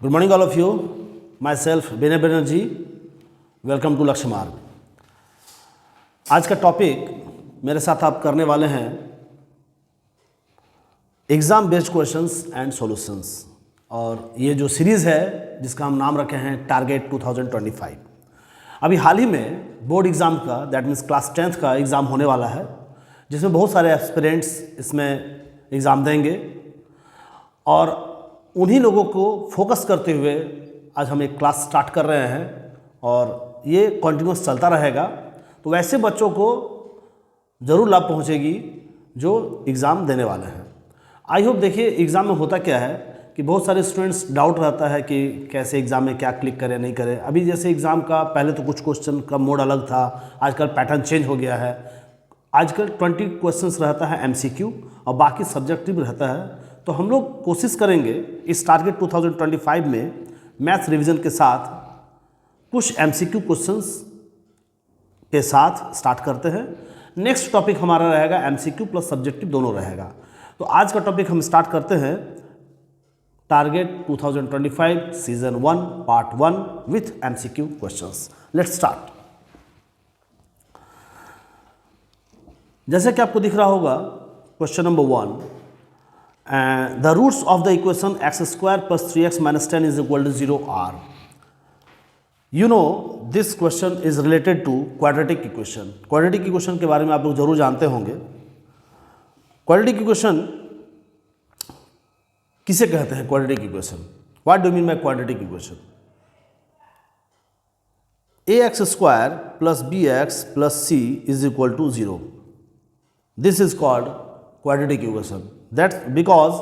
Good morning all of you, myself Vinay Banerjee, welcome to Lakshya Marg. आज का topic मेरे साथ आप करने वाले हैं exam based questions and solutions, और ये जो सीरीज़ है जिसका हम नाम रखे हैं टारगेट 2025। अभी हाल ही में बोर्ड एग्ज़ाम का, दैट मीन्स क्लास 10th का एग्ज़ाम होने वाला है, जिसमें बहुत सारे एस्पिरेंट्स इसमें एग्ज़ाम देंगे, और उन्हीं लोगों को फोकस करते हुए आज हम एक क्लास स्टार्ट कर रहे हैं और ये कंटिन्यूस चलता रहेगा। तो वैसे बच्चों को ज़रूर लाभ पहुंचेगी जो एग्ज़ाम देने वाले हैं। आई होप, देखिए एग्ज़ाम में होता क्या है कि बहुत सारे स्टूडेंट्स डाउट रहता है कि कैसे एग्ज़ाम में क्या क्लिक करें नहीं करें। अभी जैसे एग्ज़ाम का पहले तो कुछ क्वेश्चन का मोड अलग था, आजकल पैटर्न चेंज हो गया है। आजकल 20 क्वेश्चंस रहता है MCQ और बाकी सब्जेक्टिव रहता है। तो हम लोग कोशिश करेंगे इस टारगेट 2025 में मैथ्स रिवीजन के साथ कुछ MCQ क्वेश्चंस के साथ स्टार्ट करते हैं। नेक्स्ट टॉपिक हमारा रहेगा MCQ प्लस सब्जेक्टिव दोनों रहेगा। तो आज का टॉपिक हम स्टार्ट करते हैं target 2025 season 1 part 1 with MCQ questions. Let's start. जैसे कि आपको दिख रहा होगा question number 1, the roots of the equation x square plus 3x minus 10 is equal to 0 are. You know this question is related to quadratic equation. Quadratic equation के बारे में आप लोग जरूर जानते होंगे। Quadratic equation किसे कहते हैं? Quadratic equation. What do you mean by quadratic equation? ax square plus bx plus c is equal to 0. This is called quadratic equation. That's because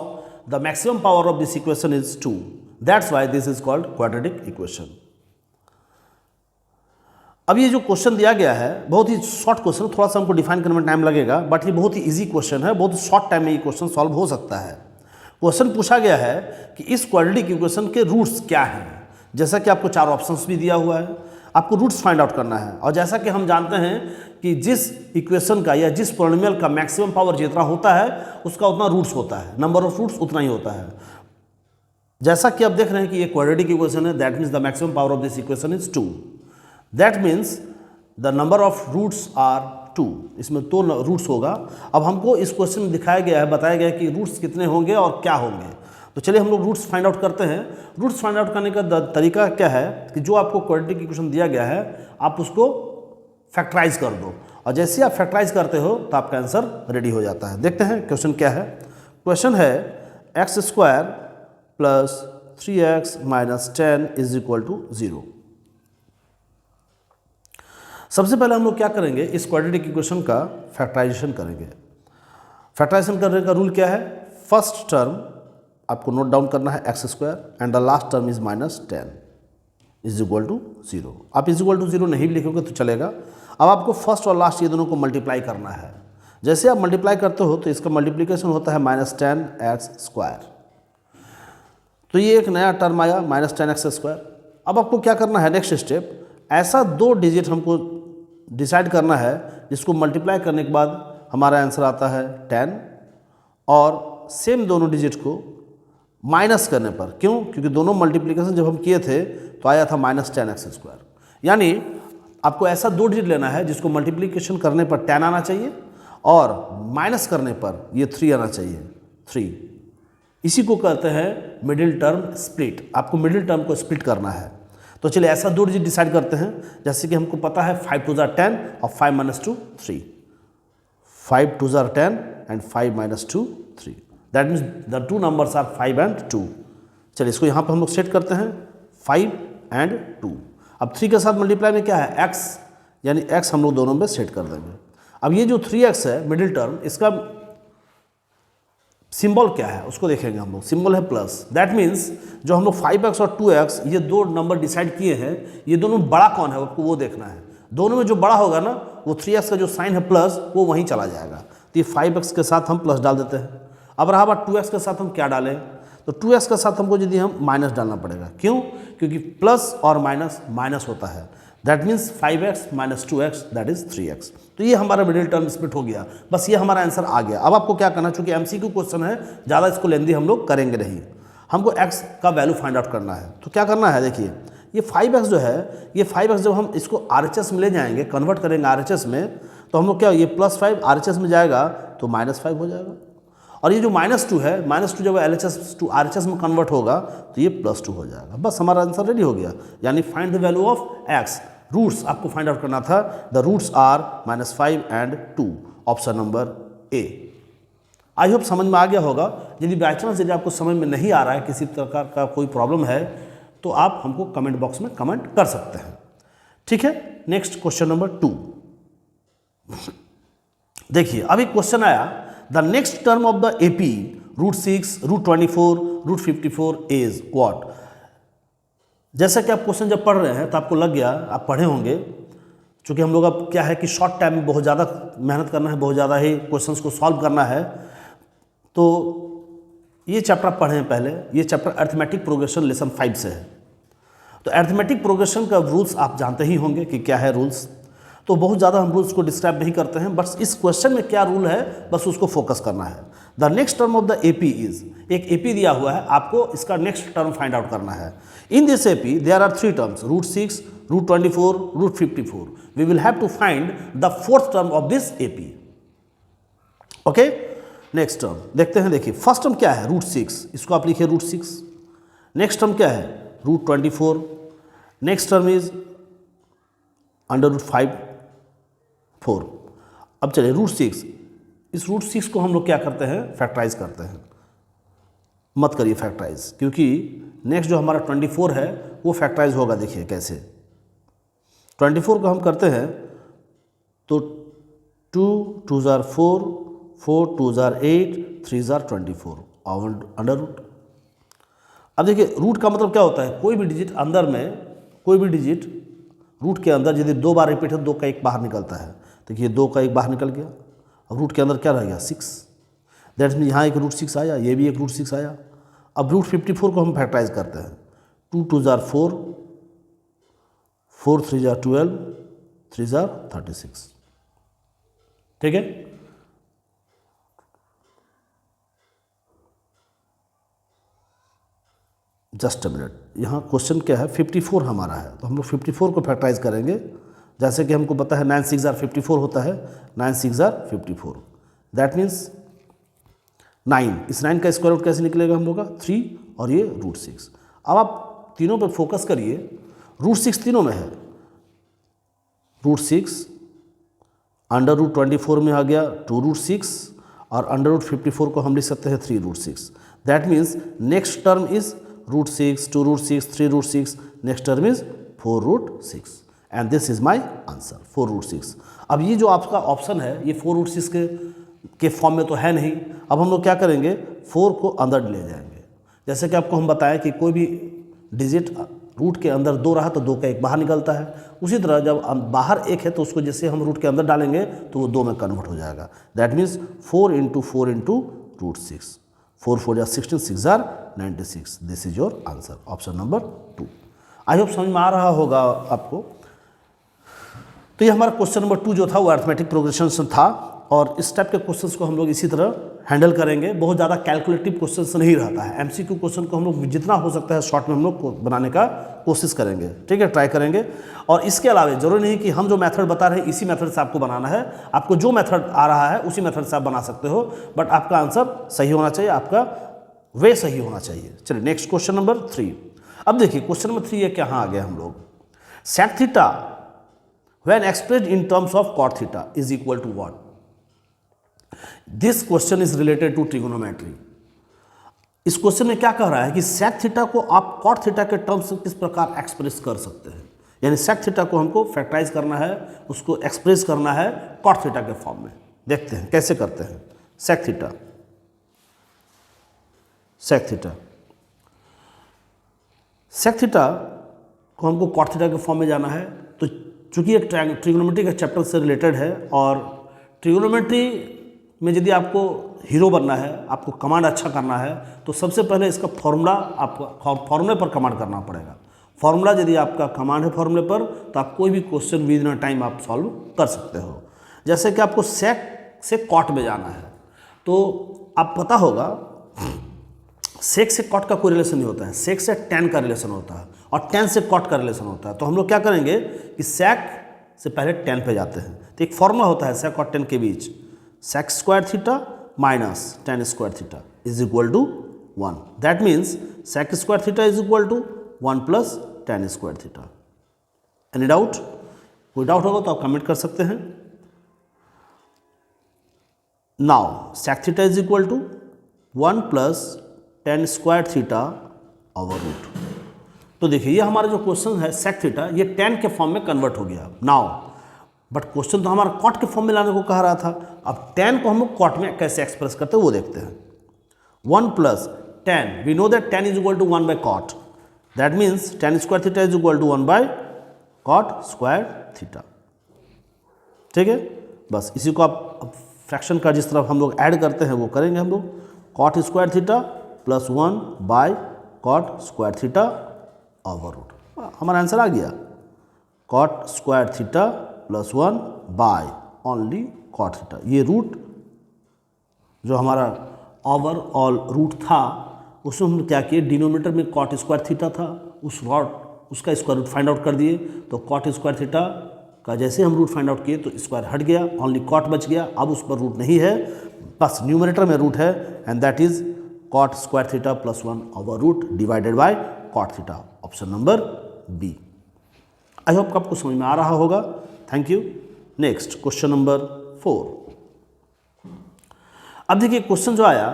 the maximum power of this equation is 2. That's why this is called quadratic equation. अब ये जो question दिया गया है बहुत ही short question, थोड़ा सा हमको डिफाइन करने में टाइम लगेगा, बट ये बहुत ही इजी क्वेश्चन है। बहुत शॉर्ट टाइम में ये क्वेश्चन सॉल्व हो सकता है। क्वेश्चन पूछा गया है कि इस क्वाड्रेटिक इक्वेशन के रूट्स क्या हैं। जैसा कि आपको 4 ऑप्शंस भी दिया हुआ है, आपको रूट्स फाइंड आउट करना है। और जैसा कि हम जानते हैं कि जिस इक्वेशन का या जिस पॉलिनोमियल का मैक्सिमम पावर जितना होता है उसका उतना रूट्स होता है, नंबर ऑफ रूट्स उतना ही होता है। जैसा कि आप देख रहे हैं कि ये क्वाड्रेटिक इक्वेशन है, that means the maximum power of this equation is 2। That means the number of roots are 2। इसमें 2 रूट्स होगा। अब हमको इस क्वेश्चन में दिखाया गया है, बताया गया है कि रूट्स कितने होंगे और क्या होंगे। तो चलिए हम लोग रूट्स फाइंड आउट करते हैं। रूट्स फाइंड आउट करने का तरीका क्या है कि जो आपको क्वाड्रेटिक इक्वेशन दिया गया है आप उसको फैक्टराइज कर दो, और जैसे आप फैक्टराइज करते हो तो आपका आंसर रेडी हो जाता है। देखते हैं क्वेश्चन क्या है। क्वेश्चन है x square plus 3x minus 10 is equal to 0। सबसे पहले हम लोग क्या करेंगे, इस क्वाड्रेटिक इक्वेशन का फैक्टराइजेशन करेंगे। फैक्टराइजेशन करने का रूल क्या है? फर्स्ट टर्म आपको नोट डाउन करना है x square and the last term is minus 10 is equal to 0। आप इज इक्वल टू 0 नहीं भी लिखोगे तो चलेगा। अब आपको फर्स्ट और लास्ट ये दोनों को मल्टीप्लाई करना है। जैसे आप मल्टीप्लाई करते हो तो इसका मल्टीप्लिकेशन होता है माइनस 10x स्क्वायर। तो ये एक नया टर्म आया माइनस 10x स्क्वायर। अब आपको क्या करना है, नेक्स्ट स्टेप, ऐसा 2 डिजिट हमको डिसाइड करना है जिसको मल्टीप्लाई करने के बाद हमारा आंसर आता है 10, और सेम दोनों डिजिट को माइनस करने पर, क्यों? क्योंकि दोनों मल्टीप्लिकेशन जब हम किए थे तो आया था माइनस 10x स्क्वायर। यानी आपको ऐसा 2 डिजिट लेना है जिसको मल्टीप्लिकेशन करने पर 10 आना चाहिए और माइनस करने पर ये 3 आना चाहिए, 3। इसी को कहते हैं मिडिल टर्म स्प्लिट। आपको मिडिल टर्म को स्प्लिट करना है। तो चलिए ऐसा 2 डिजिट डिसाइड करते हैं। जैसे कि हमको पता है 5 2 10 और 5 minus 2 3, 5 2 10 and 5 minus 2 3। That means the 2 numbers are 5 and 2। चलिए इसको यहाँ पर हम लोग सेट करते हैं 5 and 2। अब 3 के साथ मल्टीप्लाई में क्या है, x, यानी x हम लोग दोनों में सेट कर देंगे। अब ये जो 3x है मिडिल टर्म, इसका सिंबल क्या है उसको देखेंगे हम लोग। सिंबल है प्लस। दैट मीन्स जो हम लोग 5x और 2x ये 2 नंबर डिसाइड किए हैं, ये दोनों बड़ा कौन है आपको वो देखना है। दोनों में जो बड़ा होगा ना, वो 3x का जो साइन है प्लस वो वहीं चला जाएगा। तो ये 5x के साथ हम प्लस डाल देते हैं। अब रहा बात 2x के साथ हम क्या डालें, तो 2x के साथ हमको यदि हम माइनस डालना पड़ेगा। क्यों? क्योंकि प्लस और माइनस माइनस होता है। That means 5x minus 2x that is 3x। तो ये हमारा मिडिल टर्म स्प्लिट हो गया। बस ये हमारा आंसर आ गया। अब आपको क्या करना, चूंकि MCQ क्वेश्चन है, ज़्यादा इसको लेंदी हम लोग करेंगे नहीं। हमको x का वैल्यू फाइंड आउट करना है। तो क्या करना है, देखिए ये 5x जो है, ये 5x जब हम इसको RHS में ले जाएंगे, कन्वर्ट करेंगे RHS में, तो हम लोग क्या, ये +5 RHS में जाएगा तो -5 हो जाएगा। और ये जो -2 है, -2 जब LHS टू RHS में कन्वर्ट होगा तो ये +2 हो जाएगा। बस हमारा आंसर रेडी हो गया। यानी find the value of x, roots आपको फाइंड आउट करना था। The roots are -5 and 2, option number A. I hope समझ में आ गया होगा। यदि बाई चांस यदि आपको समझ में नहीं आ रहा है, किसी प्रकार का कोई प्रॉब्लम है, तो आप हमको कमेंट बॉक्स में कमेंट कर सकते हैं। ठीक है, नेक्स्ट क्वेश्चन नंबर 2। देखिए अभी क्वेश्चन आया, the next term of the AP √6, √24, √54 is what. जैसा कि आप क्वेश्चन जब पढ़ रहे हैं तो आपको लग गया, आप पढ़े होंगे, क्योंकि हम लोग अब क्या है कि शॉर्ट टाइम में बहुत ज़्यादा मेहनत करना है, बहुत ज़्यादा ही क्वेश्चंस को सॉल्व करना है। तो ये चैप्टर पढ़े हैं पहले, ये चैप्टर अरिथमेटिक प्रोग्रेशन लेसन 5 से है। तो अरिथमेटिक प्रोग्रेशन का रूल्स आप जानते ही होंगे कि क्या है रूल्स। तो बहुत ज़्यादा हम रूल्स को डिस्क्राइब नहीं करते हैं, बस इस क्वेश्चन में क्या रूल है बस उसको फोकस करना है। The next term of the AP is, एक AP दिया हुआ है, आपको इसका नेक्स्ट टर्म फाइंड आउट करना है। In this AP there are 3 terms, √6, √24, √54। We will have to find the 4th term of this AP। Okay, next term देखते हैं। देखिए फर्स्ट टर्म क्या है, √6, इसको आप लिखिए √6। नेक्स्ट टर्म क्या है, √24। Next term is √5 4। अब चलिए √6, इस √6 को हम लोग क्या करते हैं, फैक्टराइज करते हैं। मत करिए फैक्टराइज, क्योंकि नेक्स्ट जो हमारा 24 है वो फैक्टराइज होगा। देखिए कैसे, 24 को हम करते हैं तो 2 2 जार 4, 4 2 जार 8, 3 जार 24 √। अब देखिए रूट का मतलब क्या होता है, कोई भी डिजिट अंदर में, कोई भी डिजिट रूट के अंदर यदि 2 बार रिपीट है, 2 का 1 बाहर निकलता है। देखिए 2 का 1 बाहर निकल गया, अब रूट के अंदर क्या रह गया, 6। दैट्स मीन यहाँ एक √6 आया, ये भी एक √6 आया। अब √54 को हम फैक्टराइज करते हैं, 2 2 जार 4, 4 3 जार 12, 3 जार 36। ठीक है, जस्ट अ मिनट, यहाँ क्वेश्चन क्या है, 54 हमारा है, तो हम लोग 54 को फैक्टराइज करेंगे। जैसे कि हमको पता है 9 6 जार 54 होता है, 9 6 जार 54। दैट मीन्स 9, इस 9 का स्क्वायर रूट कैसे निकलेगा हम लोग का, 3 और ये √6। अब आप तीनों पर फोकस करिए, √6 तीनों में है, √6 √24 में आ गया 2 √6 और √54 को हम लिख सकते हैं 3 √6। That means next term is √6, 2 √6, 3 √6, next term is 4 √6 and this is my answer 4 √6। अब ये जो आपका ऑप्शन है ये 4 √6 के फॉर्म में तो है नहीं। अब हम लोग क्या करेंगे, 4 को अंदर ले जाएंगे। जैसे कि आपको हम बताएं कि कोई भी डिजिट रूट के अंदर 2 रहा तो 2 का 1 बाहर निकलता है। उसी तरह जब बाहर 1 है तो उसको जैसे हम रूट के अंदर डालेंगे तो वो 2 में कन्वर्ट हो जाएगा। That means 4 × 4 × √6, 4 4 = 16, 6 jar 96। This is your answer, option number 2। I hope समझ में आ रहा होगा आपको। तो ये हमारा क्वेश्चन नंबर 2 जो था वो अरिथमेटिक प्रोग्रेशन से था, और इस टाइप के क्वेश्चंस को हम लोग इसी तरह हैंडल करेंगे। बहुत ज़्यादा कैलकुलेटिव क्वेश्चंस नहीं रहता है। MCQ क्वेश्चन को हम लोग जितना हो सकता है शॉर्ट में हम लोग बनाने का कोशिश करेंगे। ठीक है, ट्राई करेंगे। और इसके अलावा जरूरी नहीं कि हम जो मेथड बता रहे हैं इसी मेथड से आपको बनाना है। आपको जो मेथड आ रहा है उसी मेथड से आप बना सकते हो, बट आपका आंसर सही होना चाहिए, आपका वे सही होना चाहिए। चलिए नेक्स्ट क्वेश्चन नंबर 3। अब देखिए क्वेश्चन नंबर 3 ये कहाँ आ गया हम लोग, sec theta when expressed in terms of cot theta is equal to what? This question is related to trigonometry. इस क्वेश्चन में क्या कह रहा है कि sec थीटा को आप cot थीटा के टर्म्स में किस प्रकार एक्सप्रेस कर सकते हैं। यानी sec थीटा को हमको फैक्टराइज करना है, उसको एक्सप्रेस करना है cot थीटा के फॉर्म में। देखते हैं कैसे करते हैं। sec theta, sec theta, sec theta को हमको cot थीटा के फॉर्म में जाना है। तो चूँकि एक ट्रिग्नोमेट्री के चैप्टर से रिलेटेड है, और ट्रिग्नोमेट्री में यदि आपको हीरो बनना है, आपको कमांड अच्छा करना है, तो सबसे पहले इसका फॉर्मूला, आपको फॉर्मूले पर कमांड करना पड़ेगा। फॉर्मूला यदि आपका कमांड है फॉर्मूले पर, तो आप कोई भी क्वेश्चन विद इन टाइम आप सॉल्व कर सकते हो। जैसे कि आपको सेक से कॉट में जाना है, तो आप पता होगा सेक से कॉट का कोई रिलेशन नहीं होता है, सेक से टेन का रिलेशन होता है और टेन से कॉट का रिलेशन होता है। तो हम लोग क्या करेंगे कि सेक से पहले टेन पे जाते हैं। तो एक फॉर्मूला होता है सेक और टेन के बीच, sec square theta minus tan square theta is equal to 1। That means sec square theta is equal to 1 plus tan square theta. Any doubt? कोई डाउट होगा तो आप कमेंट कर सकते हैं। Now sec theta is equal to 1 plus tan square theta over root. तो देखिए ये हमारा जो क्वेश्चन है सेक थीटा, ये टेन के फॉर्म में कन्वर्ट हो गया नाउ, बट क्वेश्चन तो हमारा कॉट के फॉर्म में लाने को कह रहा था। अब टेन को हम लोग कॉट में कैसे एक्सप्रेस करते हैं वो देखते हैं। 1 plus tan, we know that tan is equal to 1 by cot, that means tan square theta is equal to 1 by cot square theta. ठीक है, बस इसी को आप फ्रैक्शन का जिस तरफ हम लोग ऐड करते हैं वो करेंगे हम लोग। Cot square theta plus 1 by cot square theta over root. हमारा आंसर आ गया, cot square theta plus 1 by only cot theta. ये रूट जो हमारा ओवरऑल रूट था उसमें हम क्या किए, डिनोमिनेटर में कॉट स्क्वायर थीटा था, उसका स्क्वायर रूट फाइंड आउट कर दिए। तो कॉट स्क्वायर थीटा का जैसे हम रूट फाइंड आउट किए तो स्क्वायर हट गया, ओनली कॉट बच गया। अब उस पर रूट नहीं है, बस न्यूमरेटर में रूट है, and that is cot square theta plus 1 over root divided by cot theta. Option number B. I hope आपको समझ में आ रहा होगा। Thank you. Next question number 4। अब देखिए क्वेश्चन जो आया,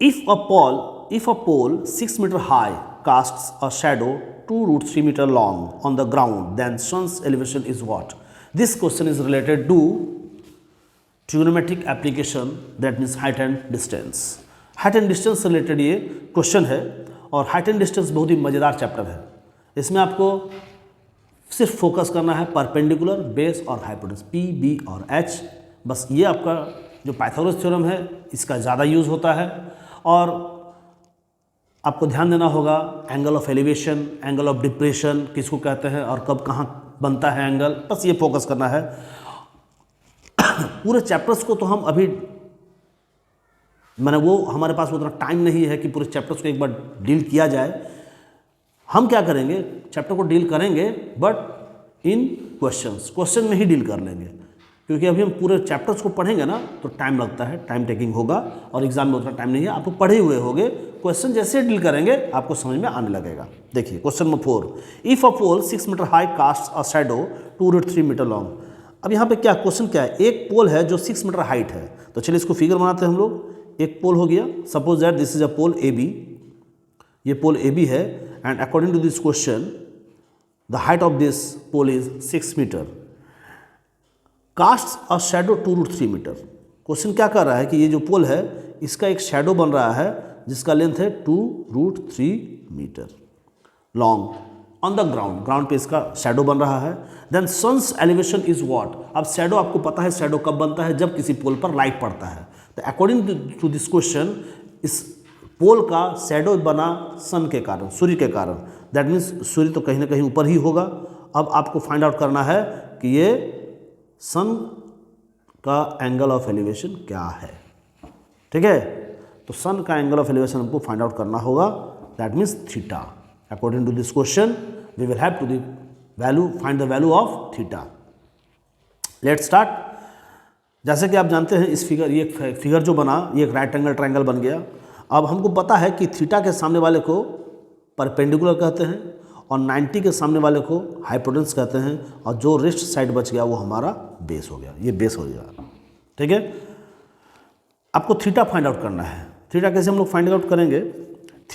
if a pole 6 metre high casts a shadow 2√3 meter long on the ground, then sun's elevation is what? This question is related to trigonometric application, that means height and distance. height and distance related ये question है, और height and distance बहुत ही मज़ेदार chapter है। इसमें आपको सिर्फ focus करना है परपेंडिकुलर, बेस और हाइपोटेन्यूज, P, B और H। बस ये आपका जो पाइथागोरस थ्योरम है इसका ज़्यादा यूज़ होता है। और आपको ध्यान देना होगा angle of elevation, angle of depression किसको कहते हैं और कब कहाँ बनता है एंगल, बस ये फोकस करना है। पूरे चैप्टर्स को तो हम अभी मैंने वो हमारे पास उतना टाइम नहीं है कि पूरे चैप्टर्स को एक बार डील किया जाए। हम क्या करेंगे, चैप्टर को डील करेंगे बट इन क्वेश्चन में ही डील कर लेंगे, क्योंकि अभी हम पूरे चैप्टर्स को पढ़ेंगे ना तो टाइम लगता है, टाइम टेकिंग होगा, और एग्जाम में उतना टाइम नहीं है। आप लोग पढ़े हुए होंगे, क्वेश्चन जैसे डील करेंगे आपको समझ में आने लगेगा। देखिए question number 4, if a pole 6 metre high cast a shadow 2√3 metre long. अब यहाँ पे क्या क्वेश्चन क्या है, एक पोल है जो 6 मीटर हाइट है। तो चलिए इसको फिगर बनाते हैं हम लोग। एक पोल हो गया, suppose that this is a pole A B, ये पोल ए बी है, and according to this question the height of this pole is 6 metre, cast a shadow 2√3 metre. Question क्या कर रहा है कि ये जो पोल है इसका एक शैडो बन रहा है जिसका लेंथ है 2√3 metre long on the ground, ground पे इसका शैडो बन रहा है। Then sun's elevation is what. अब शैडो आपको पता है, शैडो कब बनता है, जब किसी पोल पर लाइट पड़ता है। तो अकॉर्डिंग टू दिस क्वेश्चन इस पोल का शैडो बना सन के कारण, सूर्य के कारण। दैट मीन्स सूर्य तो कहीं ना कहीं ऊपर ही होगा। अब आपको फाइंड आउट करना है कि ये सन का एंगल ऑफ एलिवेशन क्या है। ठीक है, तो सन का एंगल ऑफ एलिवेशन हमको फाइंड आउट करना होगा, that means theta. According to this question we will have to the value, find the value of theta. Let's start. जैसे कि आप जानते हैं इस फिगर, ये फिगर जो बना ये एक राइट एंगल ट्रायंगल बन गया। अब हमको पता है कि थीटा के सामने वाले को परपेंडिकुलर कहते हैं और 90 के सामने वाले को हाइपोटेन्यूज कहते हैं, और जो रेस्ट साइड बच गया वो हमारा बेस हो गया, ये बेस हो गया। ठीक है, आपको थीटा फाइंड आउट करना है। थीटा कैसे हम लोग फाइंड आउट करेंगे,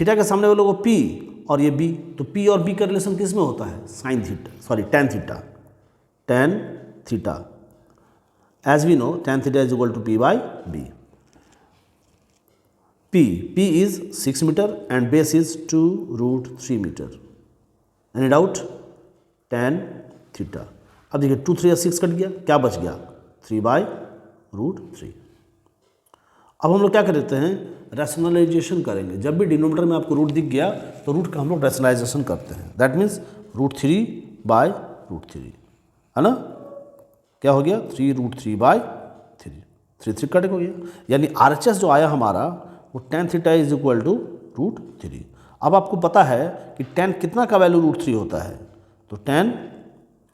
थीटा के सामने वाले को P और ये B, तो P और B का रिलेशन किस में होता है, sine theta, sorry tan theta, tan theta. As we know tan theta is equal to P by B। P is 6 meter and base is 2√3 meter. Any doubt? tan theta. अब देखिए 2 3 6 cut गया, क्या बच गया 3/√3। अब हम लोग क्या करते हैं, रैशनलाइजेशन करेंगे। जब भी डिनोमिनेटर में आपको रूट दिख गया तो रूट का हम लोग रैशनलाइजेशन करते हैं। दैट मीन्स √3/√3 है ना, क्या हो गया 3√3/3, 3 3 कट हो गया। यानी RHS जो आया हमारा वो tan theta is equal to √3। अब आपको पता है कि tan कितना का वैल्यू √3 होता है, तो tan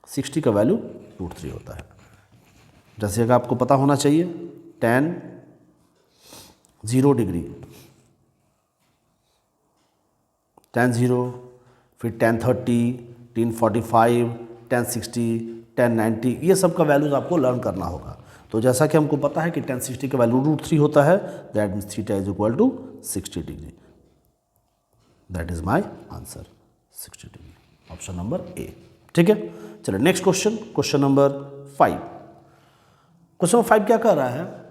60 का वैल्यू √3 होता है। जैसे कि आपको पता होना चाहिए tan 0 डिग्री, tan 0, फिर tan 30, tan 45, tan 60, tan 90, ये सब का वैल्यूज आपको लर्न करना होगा। तो जैसा कि हमको पता है कि tan 60 का वैल्यू √3 होता है, that means theta is equal to 60 degree. That is my answer, 60 degree, option number A. ठीक है, चलिए next question, question number 5। Question number 5 क्या कर रहा है,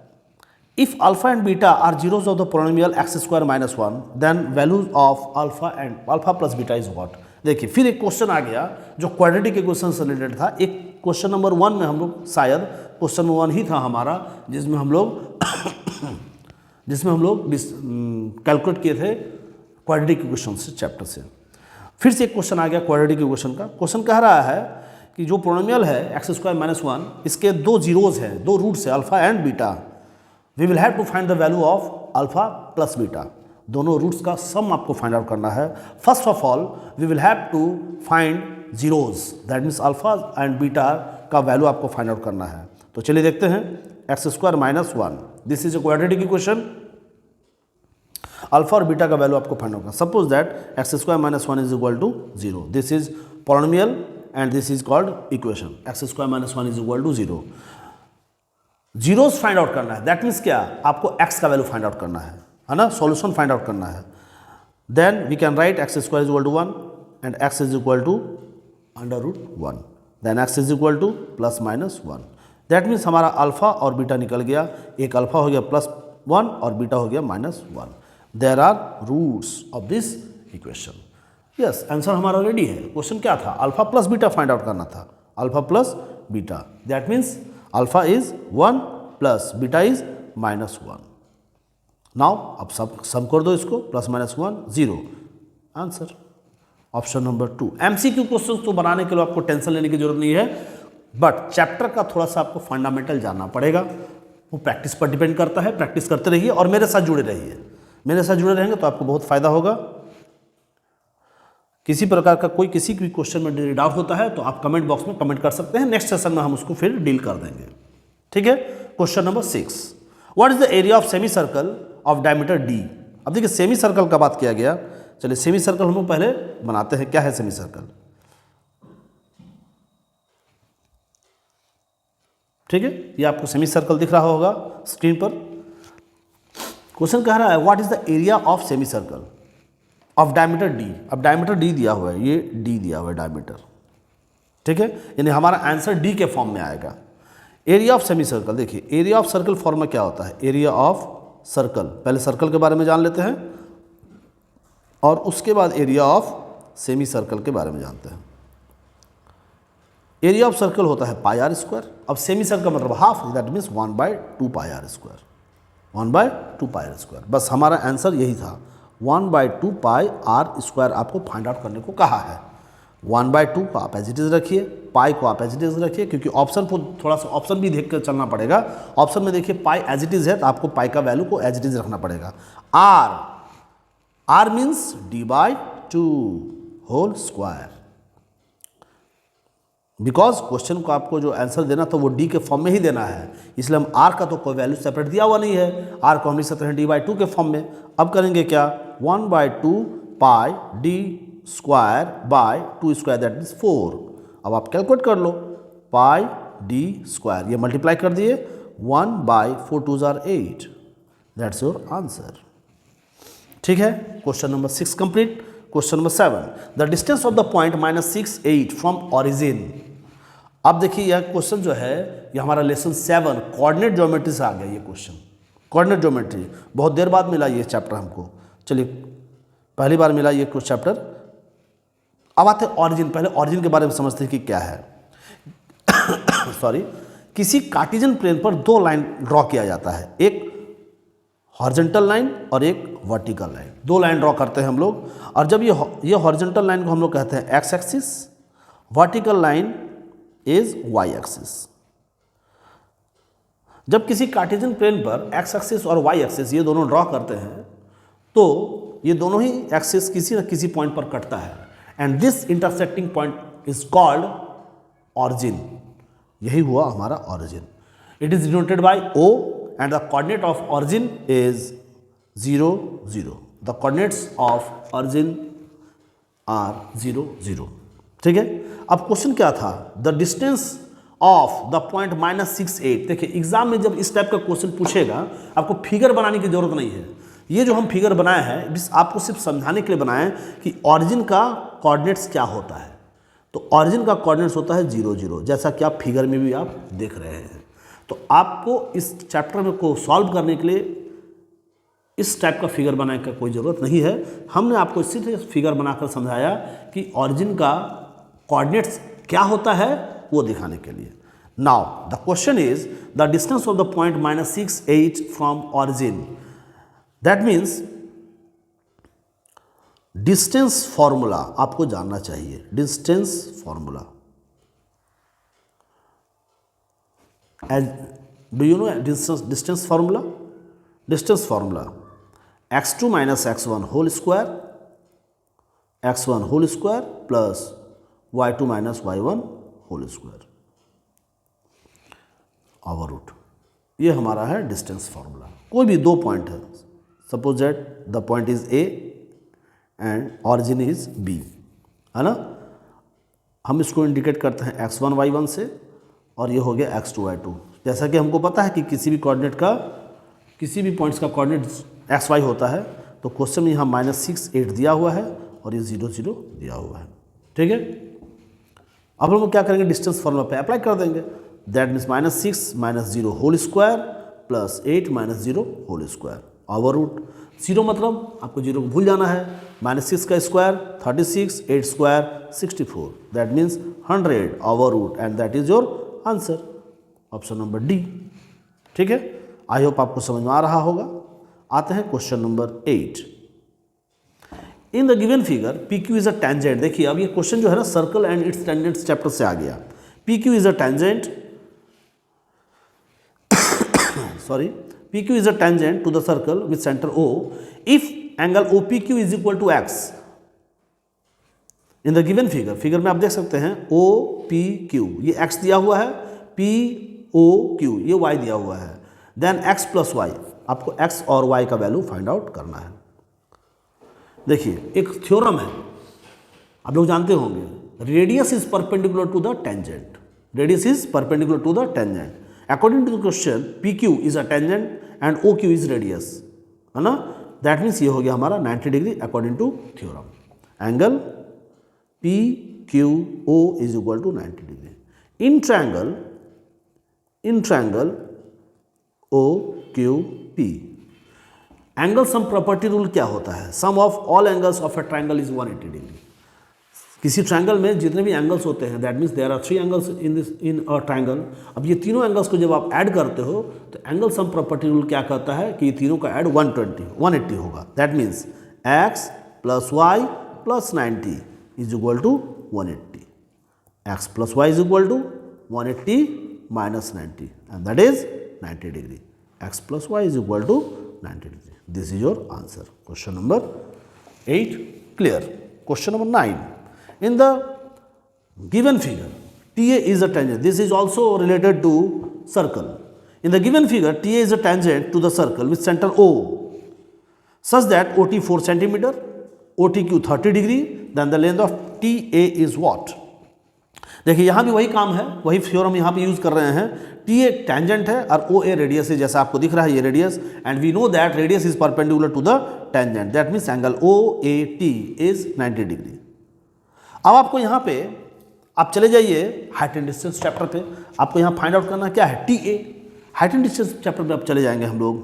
if alpha and beta are zeros of the polynomial x² - 1 then values of alpha plus beta is what. देखिए फिर एक क्वेश्चन आ गया जो क्वाड्रेटिक इक्वेशन से रिलेटेड था। एक क्वेश्चन नंबर 1 में हम लोग, शायद क्वेश्चन नंबर 1 ही था हमारा, जिसमें हम लोग कैलकुलेट किए थे क्वाड्रेटिक इक्वेशन से, चैप्टर से। फिर से एक क्वेश्चन आ गया क्वाड्रेटिक इक्वेशन का। क्वेश्चन कह रहा है कि जो पोलिनोमियल है x² - 1, इसके दो जीरोज हैं, दो रूट्स है alpha and beta. We will have to find the value of alpha plus beta. दोनों रूट्स का सम आपको फाइंड आउट करना है। First of all we will have to find zeros, that means alpha and beta का value आपको find out करना है। तो चलिए देखते हैं, x² - 1, this is a quadratic equation. Alpha और बीटा का वैल्यू आपको फाइंड आउट करना। Suppose that x² - 1 is equal to 0, this is polynomial and this is called equation. x² - 1 is equal to 0, zeros find out करना है। That means क्या, आपको x का value find out करना है ना, सॉल्यूशन फाइंड आउट करना है। Then we can write x² is equal to 1 and x is equal to √1, then x is equal to ±1। That means हमारा अल्फा और बीटा निकल गया, एक अल्फा हो गया +1 और बीटा हो गया -1। There are roots of this equation. Yes, answer हमारा रेडी है। क्वेश्चन क्या था, alpha plus beta find out करना था, alpha plus beta. That means alpha is 1 plus beta is -1। Now अब सम कर दो इसको, +-1 0, answer option number 2। MCQ question तो बनाने के लिए आपको टेंशन लेने की जरूरत नहीं है, बट चैप्टर का थोड़ा सा आपको फंडामेंटल जानना पड़ेगा। वो प्रैक्टिस पर डिपेंड करता है। प्रैक्टिस करते रहिए और मेरे साथ जुड़े रहिए। मेरे साथ जुड़े रहेंगे तो आपको बहुत फायदा होगा। किसी प्रकार का कोई किसी भी क्वेश्चन में डाउट होता है तो आप कमेंट बॉक्स में कमेंट कर सकते हैं। नेक्स्ट सेशन में हम उसको फिर डील कर देंगे। ठीक है, question number 6, what is the area of semi circle of diameter d। अब देखिए सेमी सर्कल का बात किया गया। चलिए सेमी सर्कल हम लोग पहले बनाते हैं। क्या है सेमी सर्कल? ठीक है, ये आपको सेमी सर्कल दिख रहा होगा स्क्रीन पर। क्वेश्चन कह रहा है what is the area of semi circle of diameter d। अब डायमीटर d दिया हुआ है, ये d दिया हुआ है डायमीटर। ठीक है, यानी हमारा आंसर d के फॉर्म में आएगा। एरिया ऑफ सेमी सर्कल, देखिए एरिया ऑफ सर्कल फॉर्म में क्या होता है, एरिया ऑफ सर्कल, पहले सर्कल के बारे में जान लेते हैं और उसके बाद एरिया ऑफ सेमी सर्कल के बारे में जानते हैं। एरिया ऑफ सर्कल होता है πr²। अब सेमी सर्कल मतलब half, that means 1/2 πr², 1/2 πr²। बस हमारा आंसर यही था, 1/2 πr² आपको फाइंड आउट करने को कहा है। 1/2 को आप एज इट इज रखिए, पाई को आप एज इट इज रखिए, क्योंकि ऑप्शन को थोड़ा सा ऑप्शन भी देख कर चलना पड़ेगा। ऑप्शन में देखिए पाई एज इट इज है तो आपको पाई का वैल्यू को एज इट इज रखना पड़ेगा। R means d/2 whole square, because question को आपको जो आंसर देना था वो डी के फॉर्म में ही देना है, इसलिए हम आर का तो कोई वैल्यू सेपरेट दिया हुआ नहीं है। आर को हम लिख सकते हैं d/2 के फॉर्म में। अब करेंगे क्या, 1/2 पाई d² दैट मीन्स 4। अब आप कैलकुलेट कर लो, पाई d², ये मल्टीप्लाई कर दिए, 1/4 2 = 8, दैट्स योर आंसर। ठीक है, question number 6 complete. Question number 7, the distance of the point -6 8 from origin. अब देखिए यह क्वेश्चन जो है ये हमारा लेसन 7 कोऑर्डिनेट ज्योमेट्री से आ गया। ये क्वेश्चन कोऑर्डिनेट ज्योमेट्री बहुत देर बाद मिला ये चैप्टर हमको। चलिए पहली बार मिला ये कुछ चैप्टर। अब आते हैं ऑरिजिन। पहले ऑरिजिन के बारे में समझते हैं कि क्या है। सॉरी, किसी कार्टेशियन प्लेन पर दो लाइन ड्रॉ किया जाता है, एक हॉरिजॉन्टल लाइन और एक वर्टिकल लाइन। दो लाइन ड्रॉ करते हैं हम लोग, और जब ये हॉरिजॉन्टल लाइन को हम लोग कहते हैं X axis, vertical line is Y axis. जब किसी कार्टेशियन प्लेन पर एक्स एक्सिस और वाई एक्सिस ये दोनों ड्रॉ करते हैं तो ये दोनों ही एक्सिस किसी न किसी पॉइंट पर कटता है and this intersecting point is called origin. यही हुआ हमारा origin. It is denoted by O and the coordinate of origin is 0 0। The coordinates of origin are 0 0। ठीक है। अब क्वेश्चन क्या था, the distance of the point -68। देखिए एग्जाम में जब इस टाइप का क्वेश्चन पूछेगा आपको फिगर बनाने की जरूरत नहीं है। ये जो हम फिगर बनाए हैं आपको सिर्फ समझाने के लिए बनाए कि ऑरिजिन का कोऑर्डिनेट्स क्या होता है। तो ऑरिजिन का कोऑर्डिनेट्स होता है 0 0, जैसा कि आप फिगर में भी आप देख रहे हैं। तो आपको इस चैप्टर में को सॉल्व करने के लिए इस टाइप का फिगर बनाने का कोई ज़रूरत नहीं है। हमने आपको सिर्फ फिगर बनाकर समझाया कि ऑरिजिन का कोऑर्डिनेट्स क्या होता है वो दिखाने के लिए। Now the question is the distance of the point -68 from origin. That means distance formula आपको जानना चाहिए। Distance formula, as do you know distance formula? Distance formula x2 - x1 whole square, x1 whole square plus y2 - y1 whole square over root. ये हमारा है distance formula. कोई भी दो point है, suppose that the point is A and origin is B, है ना। हम इसको इंडिकेट करते हैं x1 y1 से और ये हो गया x2 y2। जैसा कि हमको पता है कि किसी भी कोऑर्डिनेट का, किसी भी पॉइंट्स का कोऑर्डिनेट एक्स वाई होता है, तो क्वेश्चन में यहाँ -68 दिया हुआ है और ये 0 0 दिया हुआ है। ठीक है। अब हम क्या करेंगे, डिस्टेंस फॉर्मूला पे अप्लाई कर देंगे। That means -6 - 0 whole square plus 8 - 0 whole square over root. 0 मतलब आपको 0 को भूल जाना है। -6 का square 36, 8 square 64, that means 100 over root and that is your answer, option number D. ठीक है। आई होप आपको समझ में आ रहा होगा। आते हैं question number 8। In the given figure P Q is a tangent. देखिए अब ये क्वेश्चन जो है ना circle and its tangents chapter से आ गया। P Q is a tangent, sorry, P Q is a tangent to the circle with centre O if angle O P Q is equal to x। In the given figure, figure में आप देख सकते हैं O P Q, ये x दिया हुआ है, P O Q ये y दिया हुआ है, देन x प्लस वाई। आपको x और y का वैल्यू फाइंड आउट करना है। देखिए एक थ्योरम है, आप लोग जानते होंगे, radius is perpendicular to the tangent. Radius is perpendicular to the tangent. According to the question P Q is a tangent and O Q is radius, है ना। दैट मीन्स ये हो गया हमारा 90 degree according to theorem. Angle P Q O is equal to 90 degree. In triangle O Q P, angle sum property rule क्या होता है? Sum of all angles of a triangle is 180 degree. किसी triangle में जितने भी angles होते हैं, that means there are 3 angles in a triangle. अब ये तीनों एंगल्स को जब आप ऐड करते हो तो एंगल सम प्रॉपर्टी रूल क्या कहता है कि ये तीनों का ऐड 180 होगा। That means x plus y plus 90 is equal to 180। x plus y is equal to 180 minus 90 and that is 90 degree. x plus y is equal to 90 degree. This is your answer. Question number 8 clear. Question number 9. In the given figure, TA is a tangent. This is also related to circle. In the given figure, TA is a tangent to the circle with center O, such that OT 4 centimeter, OTQ 30 degree. Then the length of TA is what? देखिए यहाँ भी वही काम है, वही theorem यहाँ पे use कर रहे हैं। टी ए टेंजेंट है और ओ ए रेडियस है, जैसा आपको दिख रहा है ये radius, and we know that radius is perpendicular to the tangent. That means angle O A T is 90 degree. अब आपको यहाँ पे आप चले जाइए हाइट एंड डिस्टेंस चैप्टर पे। आपको यहाँ फाइंड आउट करना क्या है, T A. Height and distance chapter में आप चले जाएंगे हम लोग,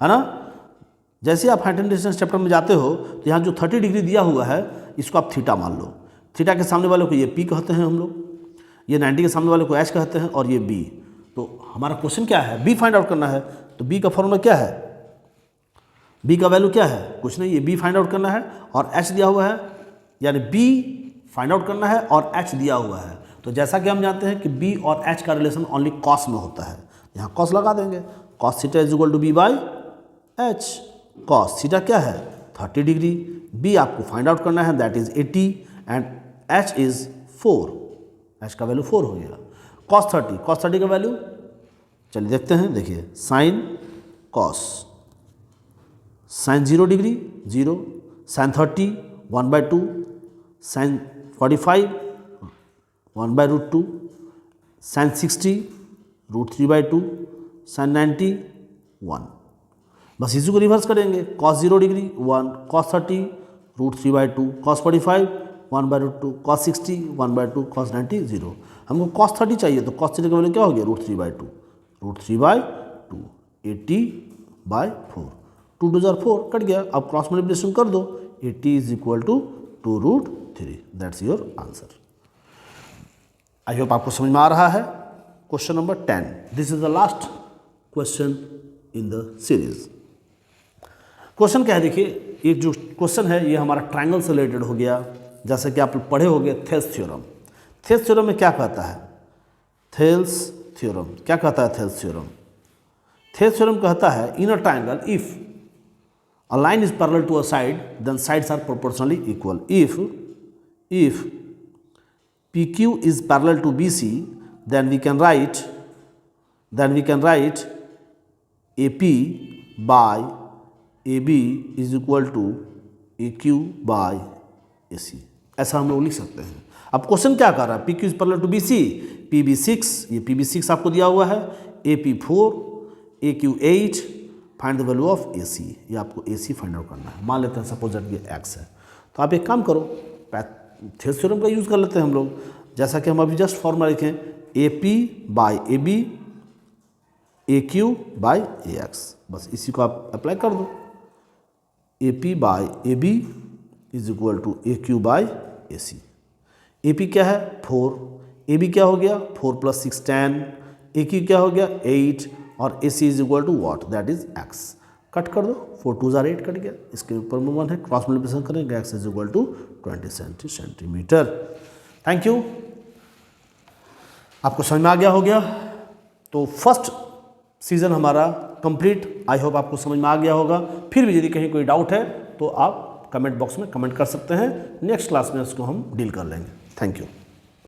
है ना। जैसे आप हाइट एंड डिस्टेंस चैप्टर में जाते हो तो यहाँ जो 30 डिग्री दिया हुआ है इसको आप थीटा मान लो। थीटा के सामने वाले को ये पी कहते हैं हम लोग, ये 90 के सामने वाले को एच कहते हैं और ये बी। तो हमारा क्वेश्चन क्या है, बी फाइंड आउट करना है। तो बी का फॉर्मूला क्या है, बी का वैल्यू क्या है, कुछ नहीं, ये बी फाइंड आउट करना है और एच दिया हुआ है, यानी बी फाइंड आउट करना है और एच दिया हुआ है। तो जैसा कि हम जानते हैं कि बी और एच का रिलेशन ओनली कॉस में होता है, यहाँ कॉस लगा देंगे। Cos theta is equal to B by H. Cos theta क्या है 30 डिग्री। बी आपको फाइंड आउट करना है, that is 80 and H is 4, H का वैल्यू 4 हो गया। cos 30 का वैल्यू चलिए देखते हैं। देखिए sine cos, sine 0 degree 0, sine 30 1/2, sine 45 1/√2, sine 60 √3/2, sine 90 1। बस इसी को रिवर्स करेंगे। cos 0 degree 1, cos 30 √3/2, cos 45 1/√2, cos 60 1/2, cos 90 0। हमको cos 30 चाहिए तो cos 30 का वैल्यू क्या हो गया √3/2, √3/2 80/4, 2 2 4 कट गया। अब क्रॉस मल्टीप्लिकेशन कर दो, 80 is equal to 2√3, that's your answer. I hope आपको समझ में आ रहा है। Question number 10, this is the last question in the series. Question क्या है, देखिए ये जो क्वेश्चन है ये हमारा ट्रायंगल से रिलेटेड हो गया। जैसे कि आप पढ़े होंगे थेल्स थ्योरम। थेल्स थ्योरम में क्या कहता है, थेल्स थ्योरम क्या कहता है, थेल्स थ्योरम, थेल्स थ्योरम कहता है in a triangle if a line is parallel to a side then sides are proportionally equal. If PQ is parallel to BC then we can write AP by AB is equal to AQ by AC, ऐसा हम लोग लिख सकते हैं। अब question क्या कर रहा है, PQ is parallel to BC, PB6, ये PB6 आपको दिया हुआ है, AP4, AQ8, find the value of AC, ये आपको AC फाइंड आउट करना है। मान लेते हैं सपोज दैट ये x है, तो आप एक काम करो, थेल्स थ्योरम का यूज़ कर लेते हैं हम लोग। जैसा कि हम अभी जस्ट फॉर्मूला लिखें, AP by AB AQ by AX, बस इसी को आप अप्लाई कर दो। AP by AB is equal to AQ by AC। AP क्या है 4, AB क्या हो गया 4 + 6 10, AQ क्या हो गया 8 और AC is equal to what, that is x। Cut कर दो, 4 2 8 कट गया, इसके ऊपर में 1 है, क्रॉस मल्टीप्लिकेशन करेंगे, x is equal to 20 centimetre. Thank you, आपको समझ में आ गया हो गया। तो फर्स्ट सीजन हमारा कंप्लीट, आई होप आपको समझ में आ गया होगा। फिर भी यदि कहीं कोई डाउट है तो आप कमेंट बॉक्स में कमेंट कर सकते हैं, नेक्स्ट क्लास में उसको हम डील कर लेंगे। Thank you.